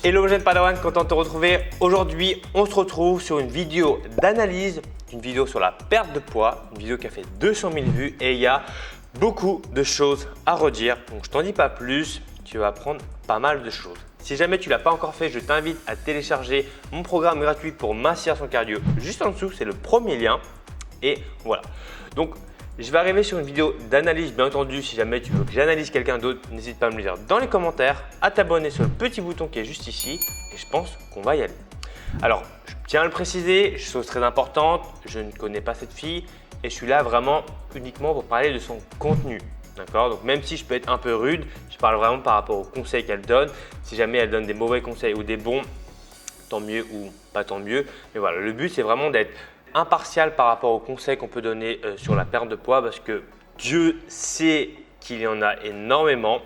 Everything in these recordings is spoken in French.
Hello jeune Padawan, content de te retrouver. Aujourd'hui, on se retrouve sur une vidéo d'analyse, une vidéo sur la perte de poids, une vidéo qui a fait 200 000 vues et il y a beaucoup de choses à redire. Donc je t'en dis pas plus, tu vas apprendre pas mal de choses. Si jamais tu ne l'as pas encore fait, je t'invite à télécharger mon programme gratuit pour mincir son cardio. Juste en dessous, c'est le premier lien. Et voilà. Donc, je vais arriver sur une vidéo d'analyse, bien entendu. Si jamais tu veux que j'analyse quelqu'un d'autre, n'hésite pas à me le dire dans les commentaires, à t'abonner sur le petit bouton qui est juste ici et je pense qu'on va y aller. Alors, je tiens à le préciser, chose très importante, je ne connais pas cette fille et je suis là vraiment uniquement pour parler de son contenu. D'accord? Donc, même si je peux être un peu rude, je parle vraiment par rapport aux conseils qu'elle donne. Si jamais elle donne des mauvais conseils ou des bons, tant mieux ou pas tant mieux. Mais voilà, le but c'est vraiment d'être impartial par rapport aux conseils qu'on peut donner sur la perte de poids parce que Dieu sait qu'il y en a énormément.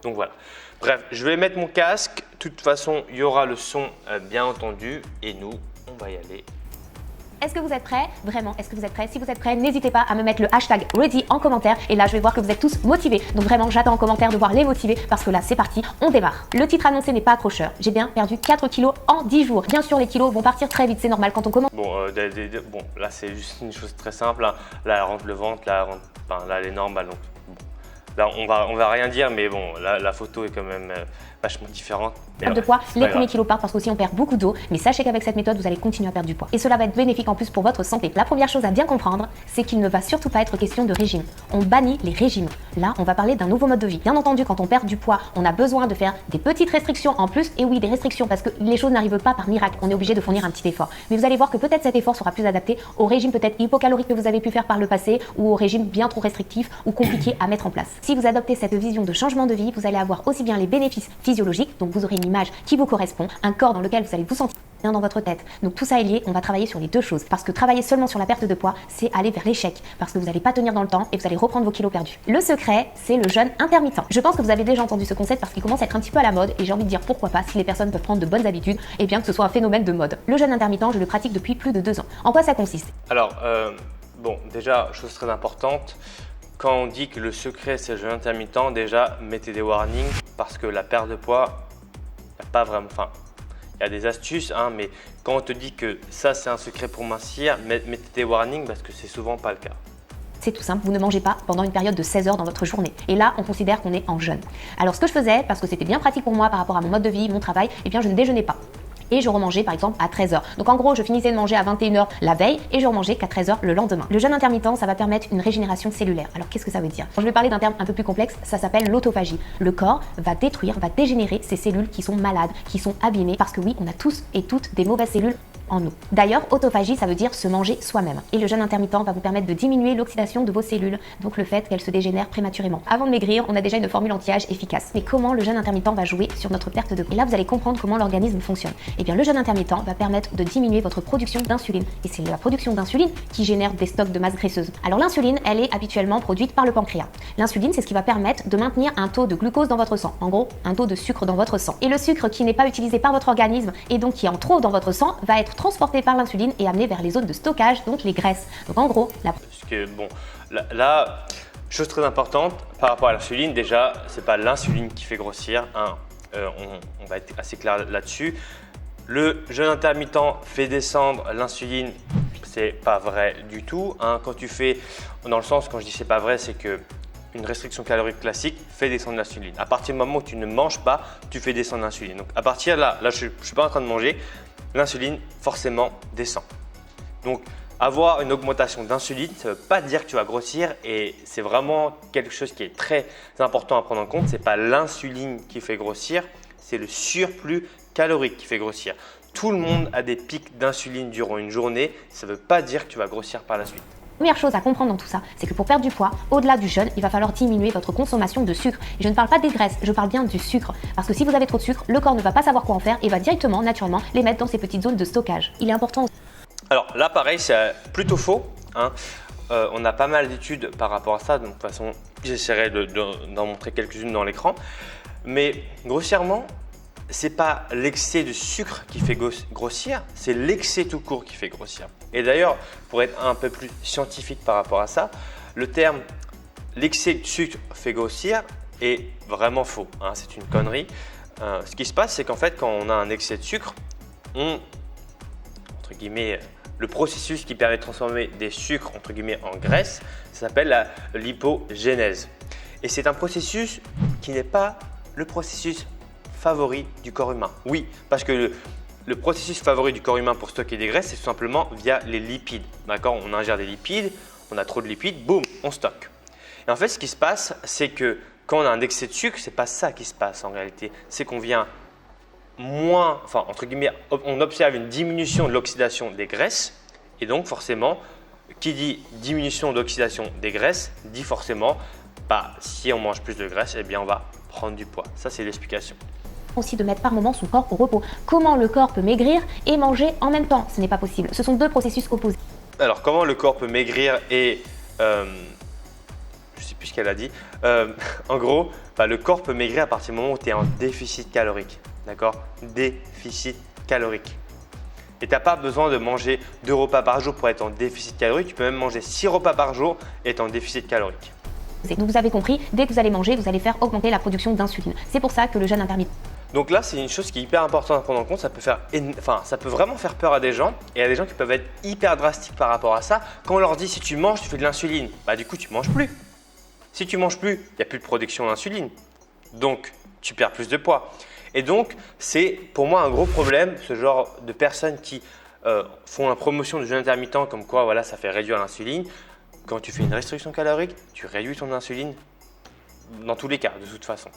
Donc voilà. Bref, je vais mettre mon casque. De toute façon, il y aura le son bien entendu et nous, on va y aller. Est-ce que vous êtes prêts? Vraiment, est-ce que vous êtes prêts? Si vous êtes prêts, n'hésitez pas à me mettre le hashtag ready en commentaire et là je vais voir que vous êtes tous motivés. Donc vraiment, j'attends en commentaire de voir les motivés parce que là c'est parti, on démarre. Le titre annoncé n'est pas accrocheur. J'ai bien perdu 4 kilos en 10 jours. Bien sûr, les kilos vont partir très vite, c'est normal quand on commence. Bon, là c'est juste une chose très simple. Hein. Là, elle rentre le ventre, là, elle est normale. Donc, bon. Là, on va rien dire, mais bon, la photo est quand même vachement différente. Perte de poids, les premiers kilos partent parce qu'aussi on perd beaucoup d'eau, mais sachez qu'avec cette méthode, vous allez continuer à perdre du poids. Et cela va être bénéfique en plus pour votre santé. La première chose à bien comprendre, c'est qu'il ne va surtout pas être question de régime. On bannit les régimes. Là, on va parler d'un nouveau mode de vie. Bien entendu, quand on perd du poids, on a besoin de faire des petites restrictions en plus. Et oui, des restrictions parce que les choses n'arrivent pas par miracle. On est obligé de fournir un petit effort. Mais vous allez voir que peut-être cet effort sera plus adapté au régime peut-être hypocalorique que vous avez pu faire par le passé ou au régime bien trop restrictif ou compliqué à mettre en place. Si vous adoptez cette vision de changement de vie, vous allez avoir aussi bien les bénéfices physiologiques, donc vous aurez une image qui vous correspond, un corps dans lequel vous allez vous sentir bien dans votre tête. Donc tout ça est lié, on va travailler sur les deux choses. Parce que travailler seulement sur la perte de poids, c'est aller vers l'échec. Parce que vous n'allez pas tenir dans le temps et vous allez reprendre vos kilos perdus. Le secret, c'est le jeûne intermittent. Je pense que vous avez déjà entendu ce concept parce qu'il commence à être un petit peu à la mode et j'ai envie de dire pourquoi pas, si les personnes peuvent prendre de bonnes habitudes et bien que ce soit un phénomène de mode. Le jeûne intermittent, je le pratique depuis plus de 2 ans. En quoi ça consiste? Alors, bon, déjà, chose très importante, quand on dit que le secret c'est le jeûne intermittent, déjà mettez des warnings parce que la perte de poids, il n'y a pas vraiment. Enfin, il y a des astuces, hein, mais quand on te dit que ça c'est un secret pour mincir, mettez des warnings parce que c'est souvent pas le cas. C'est tout simple, vous ne mangez pas pendant une période de 16 heures dans votre journée. Et là, on considère qu'on est en jeûne. Alors ce que je faisais, parce que c'était bien pratique pour moi par rapport à mon mode de vie, mon travail, eh bien je ne déjeunais pas. Et je remangeais par exemple à 13h. Donc en gros, je finissais de manger à 21h la veille et je remangeais qu'à 13h le lendemain. Le jeûne intermittent, ça va permettre une régénération cellulaire. Alors qu'est-ce que ça veut dire? Quand je vais parler d'un terme un peu plus complexe, ça s'appelle l'autophagie. Le corps va détruire, va dégénérer ces cellules qui sont malades, qui sont abîmées, parce que oui, on a tous et toutes des mauvaises cellules en nous. D'ailleurs, autophagie, ça veut dire se manger soi-même. Et le jeûne intermittent va vous permettre de diminuer l'oxydation de vos cellules, donc le fait qu'elles se dégénèrent prématurément. Avant de maigrir, on a déjà une formule anti-âge efficace. Mais comment le jeûne intermittent va jouer sur notre perte de poids? Et là, vous allez comprendre comment l'organisme fonctionne. Et bien, le jeûne intermittent va permettre de diminuer votre production d'insuline. Et c'est la production d'insuline qui génère des stocks de masse graisseuse. Alors l'insuline, elle est habituellement produite par le pancréas. L'insuline, c'est ce qui va permettre de maintenir un taux de glucose dans votre sang. En gros, un taux de sucre dans votre sang. Et le sucre qui n'est pas utilisé par votre organisme et donc qui est en trop dans votre sang va être transporté par l'insuline et amené vers les zones de stockage, donc les graisses. Donc en gros, Parce que bon, là, chose très importante par rapport à l'insuline, déjà, c'est pas l'insuline qui fait grossir. Hein. On va être assez clair là-dessus. Le jeûne intermittent fait descendre l'insuline, c'est pas vrai du tout. Hein. Quand tu fais, dans le sens, quand je dis c'est pas vrai, c'est que une restriction calorique classique fait descendre l'insuline. À partir du moment où tu ne manges pas, tu fais descendre l'insuline. Donc à partir de là, je ne suis pas en train de manger, l'insuline forcément descend. Donc avoir une augmentation d'insuline, ça ne veut pas dire que tu vas grossir et c'est vraiment quelque chose qui est très important à prendre en compte. Ce n'est pas l'insuline qui fait grossir, c'est le surplus calorique qui fait grossir. Tout le monde a des pics d'insuline durant une journée, ça ne veut pas dire que tu vas grossir par la suite. première chose à comprendre dans tout ça, c'est que pour perdre du poids, au-delà du jeûne, il va falloir diminuer votre consommation de sucre. Et je ne parle pas des graisses, je parle bien du sucre. Parce que si vous avez trop de sucre, le corps ne va pas savoir quoi en faire et va directement, naturellement, les mettre dans ces petites zones de stockage. Il est important. Alors là, pareil, c'est plutôt faux. Hein. On a pas mal d'études par rapport à ça. Donc, de toute façon, j'essaierai d'en montrer quelques-unes dans l'écran. Mais grossièrement, c'est pas l'excès de sucre qui fait grossir, c'est l'excès tout court qui fait grossir. Et d'ailleurs, pour être un peu plus scientifique par rapport à ça, le terme l'excès de sucre fait grossir est vraiment faux. Hein, c'est une connerie. Ce qui se passe, c'est qu'en fait, quand on a un excès de sucre, entre guillemets, le processus qui permet de transformer des sucres entre guillemets en graisse, ça s'appelle la lipogénèse. Et c'est un processus qui n'est pas le processus favori du corps humain. Oui, parce que le processus favori du corps humain pour stocker des graisses, c'est tout simplement via les lipides. D'accord, on ingère des lipides, on a trop de lipides, boum, on stocke. Et en fait, ce qui se passe, c'est que quand on a un excès de sucre, ce n'est pas ça qui se passe en réalité. C'est qu'on vient entre guillemets, on observe une diminution de l'oxydation des graisses. Et donc forcément, qui dit diminution d'oxydation des graisses, dit forcément, si on mange plus de graisse, eh bien on va prendre du poids. Ça, c'est l'explication. Aussi de mettre par moment son corps au repos. Comment le corps peut maigrir et manger en même temps? Ce n'est pas possible. Ce sont deux processus opposés. Alors, comment le corps peut maigrir et… je ne sais plus ce qu'elle a dit. En gros, le corps peut maigrir à partir du moment où tu es en déficit calorique. D'accord? Déficit calorique. Et tu n'as pas besoin de manger 2 repas par jour pour être en déficit calorique. Tu peux même manger 6 repas par jour et être en déficit calorique. Donc vous avez compris, dès que vous allez manger, vous allez faire augmenter la production d'insuline. C'est pour ça que le jeûne intermittent. Donc là, c'est une chose qui est hyper importante à prendre en compte. Ça peut vraiment faire peur à des gens. Et il y a des gens qui peuvent être hyper drastiques par rapport à ça. Quand on leur dit si tu manges, tu fais de l'insuline, du coup, tu ne manges plus. Si tu ne manges plus, il n'y a plus de production d'insuline. Donc, tu perds plus de poids. Et donc, c'est pour moi un gros problème, ce genre de personnes qui font la promotion du jeûne intermittent comme quoi voilà, ça fait réduire l'insuline. Quand tu fais une restriction calorique, tu réduis ton insuline dans tous les cas, de toute façon.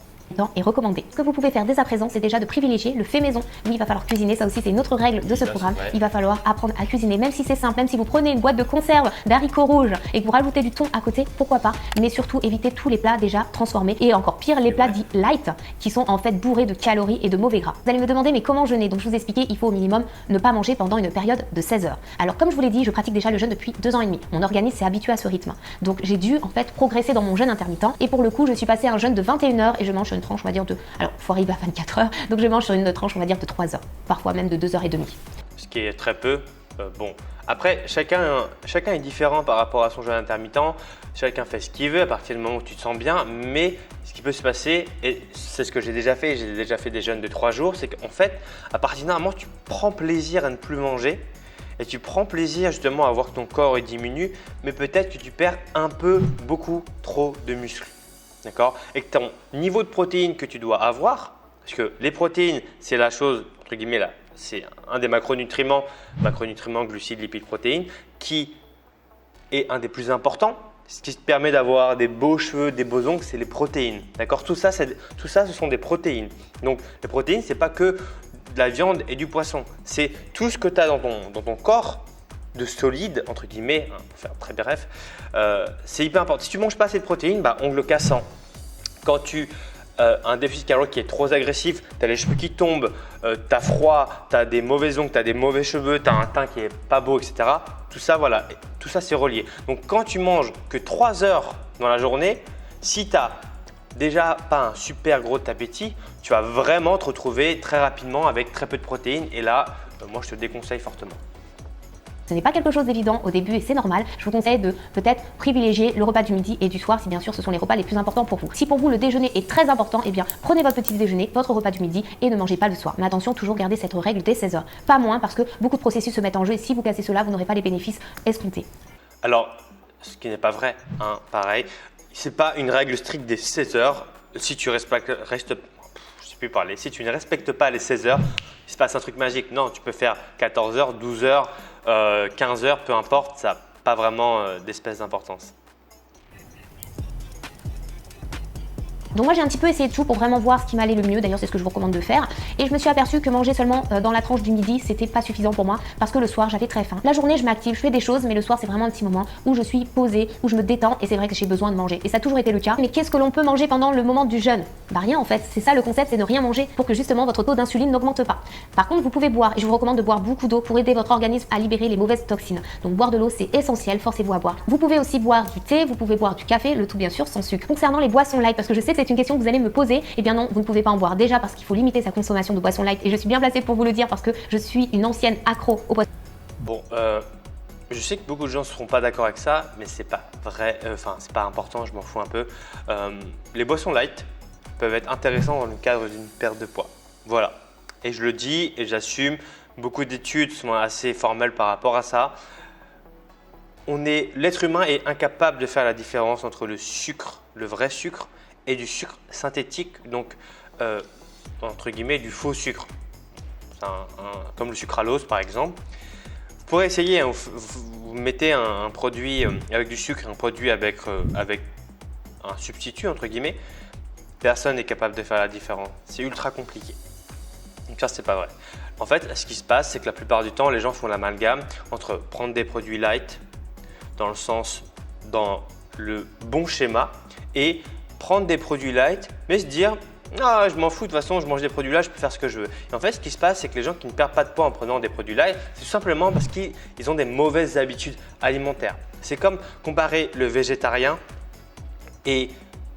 Et recommandé. Ce que vous pouvez faire dès à présent, c'est déjà de privilégier le fait maison. Oui, il va falloir cuisiner, ça aussi c'est une autre règle de ce programme. Il va falloir apprendre à cuisiner, même si c'est simple, même si vous prenez une boîte de conserve d'haricots rouges et que vous rajoutez du thon à côté, pourquoi pas. Mais surtout, évitez tous les plats déjà transformés et encore pire, les plats dits light qui sont en fait bourrés de calories et de mauvais gras. Vous allez me demander, mais comment jeûner? Donc je vous ai expliqué, il faut au minimum ne pas manger pendant une période de 16 heures. Alors comme je vous l'ai dit, je pratique déjà le jeûne depuis 2 ans et demi. Mon organisme s'est habitué à ce rythme. Donc j'ai dû en fait progresser dans mon jeûne intermittent et pour le coup, je suis passée à un jeûne de 21 heures et je mange sur une tranche, on va dire alors, il faut arriver à 24 heures, donc je mange sur une tranche, on va dire, de 3 heures, parfois même de 2 heures et demie. Ce qui est très peu. Bon, après, chacun est différent par rapport à son jeûne intermittent. Chacun fait ce qu'il veut à partir du moment où tu te sens bien. Mais ce qui peut se passer, et c'est ce que j'ai déjà fait des jeûnes de 3 jours, c'est qu'en fait, à partir d'un moment, tu prends plaisir à ne plus manger. Et tu prends plaisir justement à voir que ton corps est diminue, mais peut-être que tu perds beaucoup trop de muscles. D'accord? Et que ton niveau de protéines que tu dois avoir, parce que les protéines, c'est la chose, entre guillemets, là, c'est un des macronutriments, glucides, lipides, protéines, qui est un des plus importants. Ce qui te permet d'avoir des beaux cheveux, des beaux ongles, c'est les protéines. D'accord? Tout ça, ce sont des protéines. Donc, les protéines, ce n'est pas que de la viande et du poisson. C'est tout ce que tu as dans ton corps de solide, entre guillemets, pour faire très bref, c'est hyper important. Si tu ne manges pas assez de protéines, ongles cassants. Quand tu as un déficit calorique qui est trop agressif, tu as les cheveux qui tombent, tu as froid, tu as des mauvais ongles, tu as des mauvais cheveux, tu as un teint qui n'est pas beau, etc. Tout ça, voilà, tout ça c'est relié. Donc quand tu manges que 3 heures dans la journée, si tu n'as déjà pas un super gros appétit, tu vas vraiment te retrouver très rapidement avec très peu de protéines. Et là, moi je te déconseille fortement. Ce n'est pas quelque chose d'évident au début et c'est normal. Je vous conseille de peut-être privilégier le repas du midi et du soir si bien sûr ce sont les repas les plus importants pour vous. Si pour vous le déjeuner est très important, eh bien prenez votre petit déjeuner, votre repas du midi et ne mangez pas le soir. Mais attention, toujours garder cette règle dès 16 heures. Pas moins parce que beaucoup de processus se mettent en jeu et si vous cassez cela, vous n'aurez pas les bénéfices escomptés. Alors, ce qui n'est pas vrai, pareil, ce n'est pas une règle stricte des 16 heures. Si tu si tu ne respectes pas les 16 heures, il se passe un truc magique. Non, tu peux faire 14 heures, 12 heures, 15 heures, peu importe, ça n'a pas vraiment d'espèce d'importance. Donc moi j'ai un petit peu essayé de tout pour vraiment voir ce qui m'allait le mieux, d'ailleurs c'est ce que je vous recommande de faire. Et je me suis aperçue que manger seulement dans la tranche du midi, c'était pas suffisant pour moi parce que le soir j'avais très faim. La journée je m'active, je fais des choses, mais le soir c'est vraiment un petit moment où je suis posée, où je me détends et c'est vrai que j'ai besoin de manger. Et ça a toujours été le cas. Mais qu'est-ce que l'on peut manger pendant le moment du jeûne? Rien en fait, c'est ça le concept, c'est de rien manger pour que justement votre taux d'insuline n'augmente pas. Par contre vous pouvez boire, et je vous recommande de boire beaucoup d'eau pour aider votre organisme à libérer les mauvaises toxines. Donc boire de l'eau c'est essentiel, forcez-vous à boire. Vous pouvez aussi boire du thé, vous pouvez boire du café, le tout bien sûr sans sucre. Concernant les boissons light, parce que je sais que c'est une question que vous allez me poser, eh bien non, vous ne pouvez pas en boire déjà parce qu'il faut limiter sa consommation de boissons light et je suis bien placée pour vous le dire parce que je suis une ancienne accro aux boissons. Bon, je sais que beaucoup de gens ne seront pas d'accord avec ça, mais c'est pas vrai, c'est pas important, je m'en fous un peu. Les boissons light peuvent être intéressantes dans le cadre d'une perte de poids. Voilà. Et je le dis et j'assume, beaucoup d'études sont assez formelles par rapport à ça. L'être humain est incapable de faire la différence entre le sucre, le vrai sucre, et du sucre synthétique, donc entre guillemets du faux sucre. Comme le sucralose par exemple. Vous pourrez essayer, hein, vous mettez un produit avec du sucre, un produit avec un substitut entre guillemets. Personne n'est capable de faire la différence. C'est ultra compliqué. Donc ça, c'est pas vrai. En fait, ce qui se passe, c'est que la plupart du temps, les gens font l'amalgame entre prendre des produits light, dans le bon schéma, et prendre des produits light, mais se dire ah, je m'en fous, de toute façon, je mange des produits light, je peux faire ce que je veux. Et en fait, ce qui se passe, c'est que les gens qui ne perdent pas de poids en prenant des produits light, c'est tout simplement parce qu'ils ont des mauvaises habitudes alimentaires. C'est comme comparer le végétarien et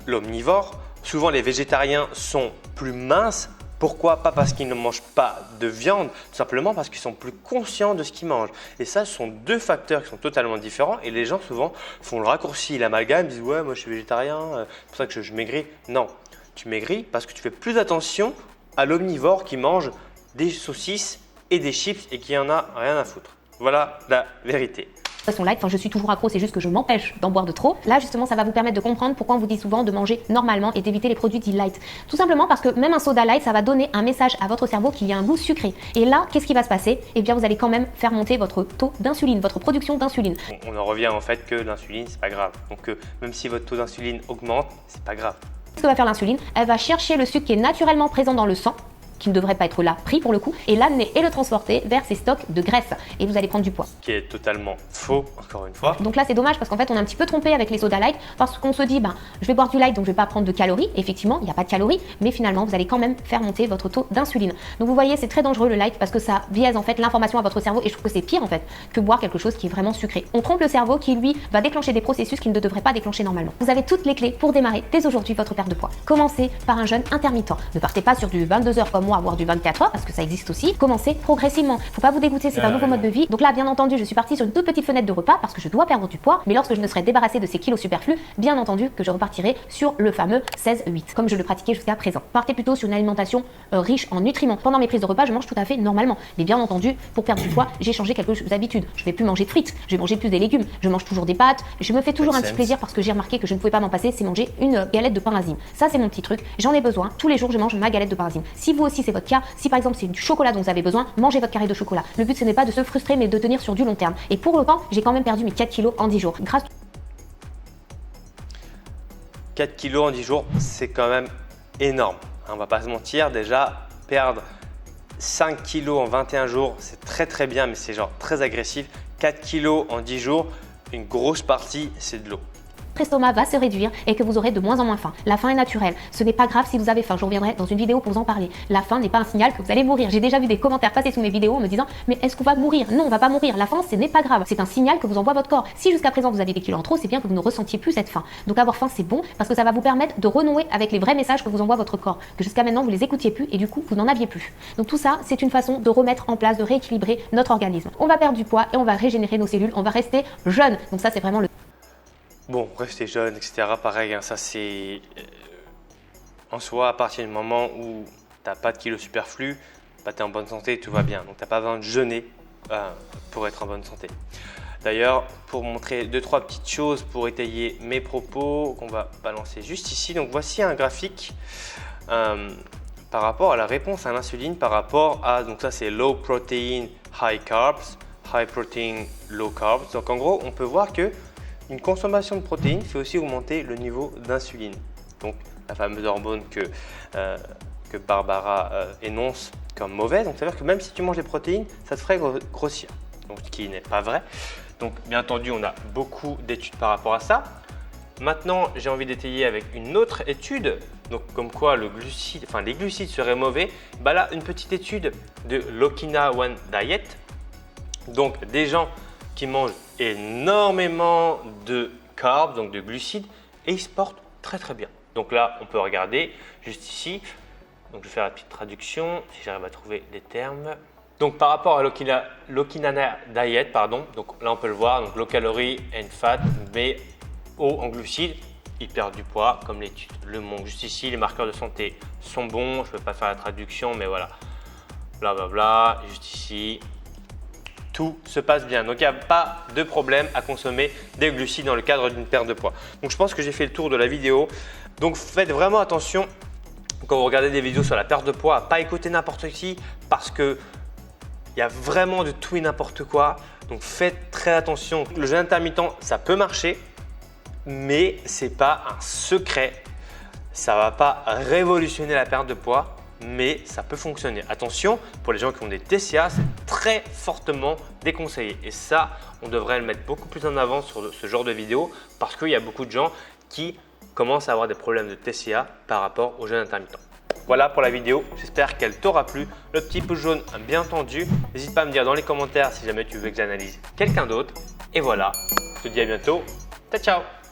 l'omnivore. Souvent, les végétariens sont plus minces. Pourquoi? Pas parce qu'ils ne mangent pas de viande, tout simplement parce qu'ils sont plus conscients de ce qu'ils mangent. Et ça, ce sont deux facteurs qui sont totalement différents. Et les gens, souvent, font le raccourci, l'amalgame, disent « ouais, moi je suis végétarien, c'est pour ça que je maigris ». Non, tu maigris parce que tu fais plus attention à l'omnivore qui mange des saucisses et des chips et qui en a rien à foutre. Voilà la vérité. Boisson light, enfin je suis toujours accro, c'est juste que je m'empêche d'en boire de trop. Là justement ça va vous permettre de comprendre pourquoi on vous dit souvent de manger normalement et d'éviter les produits dits light. Tout simplement parce que même un soda light, ça va donner un message à votre cerveau qu'il y a un goût sucré. Et là, qu'est-ce qui va se passer? Eh bien vous allez quand même faire monter votre taux d'insuline, votre production d'insuline. On en revient en fait que l'insuline, c'est pas grave. Donc même si votre taux d'insuline augmente, c'est pas grave. Ce que va faire l'insuline, elle va chercher le sucre qui est naturellement présent dans le sang, qui ne devrait pas être là pris pour le coup, et l'amener et le transporter vers ses stocks de graisse. Et vous allez prendre du poids. Qui est totalement faux, encore une fois. Donc là, c'est dommage parce qu'en fait, on est un petit peu trompé avec les sodas light parce qu'on se dit, je vais boire du light donc je vais pas prendre de calories. Effectivement, il n'y a pas de calories, mais finalement, vous allez quand même faire monter votre taux d'insuline. Donc vous voyez, c'est très dangereux le light parce que ça biaise en fait l'information à votre cerveau et je trouve que c'est pire en fait que boire quelque chose qui est vraiment sucré. On trompe le cerveau qui lui va déclencher des processus qu'il ne devrait pas déclencher normalement. Vous avez toutes les clés pour démarrer dès aujourd'hui votre perte de poids. Commencez par un jeûne intermittent. Ne partez pas sur du 22 heures comme moi, voire du 24 heures parce que ça existe aussi. Commencez progressivement. Faut pas vous dégoûter, c'est un nouveau mode de vie. Donc là, bien entendu, je suis partie sur une toute petite fenêtre de repas parce que je dois perdre du poids. Mais lorsque je me serai débarrassée de ces kilos superflus, bien entendu que je repartirai sur le fameux 16-8, comme je le pratiquais jusqu'à présent. Partez plutôt sur une alimentation riche en nutriments. Pendant mes prises de repas, je mange tout à fait normalement. Mais bien entendu, pour perdre du poids, j'ai changé quelques habitudes. Je vais plus manger de frites, je vais manger plus des légumes, je mange toujours des pâtes. Je me fais toujours un petit plaisir parce que j'ai remarqué que je ne pouvais pas m'en passer, c'est manger une galette de pain racine. Ça, c'est mon petit truc. J'en ai besoin. Tous les jours, je mange ma galette de pain racine. Si vous aussi, c'est votre cas, si par exemple c'est du chocolat dont vous avez besoin, mangez votre carré de chocolat. Le but, ce n'est pas de se frustrer, mais de tenir sur du long terme. Et pour autant, j'ai quand même perdu mes 4 kilos en 10 jours. Grâce 4 kilos en 10 jours, c'est quand même énorme. On va pas se mentir, déjà perdre 5 kilos en 21 jours, c'est très bien, mais c'est genre très agressif. 4 kilos en 10 jours, une grosse partie, c'est de l'eau. votre estomac va se réduire et que vous aurez de moins en moins faim. La faim est naturelle. Ce n'est pas grave si vous avez faim. Je reviendrai dans une vidéo pour vous en parler. La faim n'est pas un signal que vous allez mourir. J'ai déjà vu des commentaires passer sous mes vidéos en me disant mais est-ce qu'on va mourir? Non, on va pas mourir. La faim, ce n'est pas grave. C'est un signal que vous envoie votre corps. Si jusqu'à présent vous avez des kilos en trop, c'est bien que vous ne ressentiez plus cette faim. Donc avoir faim, c'est bon parce que ça va vous permettre de renouer avec les vrais messages que vous envoie votre corps. Que jusqu'à maintenant vous les écoutiez plus et du coup vous n'en aviez plus. Donc tout ça, c'est une façon de remettre en place, de rééquilibrer notre organisme. On va perdre du poids et on va régénérer nos cellules. On va rester jeune. Donc ça, c'est vraiment le Bon, rester jeune, etc. Pareil, hein, ça c'est en soi, à partir du moment où tu n'as pas de kilos superflus, tu es en bonne santé, tout va bien. Donc tu n'as pas besoin de jeûner pour être en bonne santé. D'ailleurs, pour montrer 2-3 petites choses pour étayer mes propos, qu'on va balancer juste ici. Donc voici un graphique par rapport à la réponse à l'insuline, par rapport à, donc ça c'est low protein, high carbs, high protein, low carbs. Donc en gros, on peut voir que une consommation de protéines fait aussi augmenter le niveau d'insuline, donc la fameuse hormone que Barbara énonce comme mauvaise. Donc ça veut dire que même si tu manges des protéines, ça te ferait grossir, donc ce qui n'est pas vrai. Donc bien entendu, on a beaucoup d'études par rapport à ça. Maintenant, j'ai envie d'étayer avec une autre étude, donc comme quoi les glucides seraient mauvais. Bah là, une petite étude de l'Okinawan Diet, donc des gens qui mangent énormément de carbs, donc de glucides, et ils se portent très bien. Donc là, on peut regarder juste ici. Donc je vais faire la petite traduction, si j'arrive à trouver les termes. Donc par rapport à l'Okinawan Diet, donc là on peut le voir, donc low calorie and fat, mais haut en glucides. ils perdent du poids, comme l'étude le montre juste ici. Les marqueurs de santé sont bons, je ne peux pas faire la traduction, mais voilà. Blablabla, juste ici. Tout se passe bien. Donc, il n'y a pas de problème à consommer des glucides dans le cadre d'une perte de poids. Donc, je pense que j'ai fait le tour de la vidéo. Donc, faites vraiment attention quand vous regardez des vidéos sur la perte de poids à ne pas écouter n'importe qui parce que il y a vraiment de tout et n'importe quoi. Donc, faites très attention. Le jeûne intermittent, ça peut marcher, mais ce n'est pas un secret. Ça ne va pas révolutionner la perte de poids, mais ça peut fonctionner. Attention, pour les gens qui ont des TCA, c'est très fortement déconseillé. Et ça, on devrait le mettre beaucoup plus en avant sur ce genre de vidéo parce qu'il y a beaucoup de gens qui commencent à avoir des problèmes de TCA par rapport au jeûne intermittent. Voilà pour la vidéo, j'espère qu'elle t'aura plu. Le petit pouce jaune bien entendu. N'hésite pas à me dire dans les commentaires si jamais tu veux que j'analyse quelqu'un d'autre. Et voilà, je te dis à bientôt. Ciao, ciao!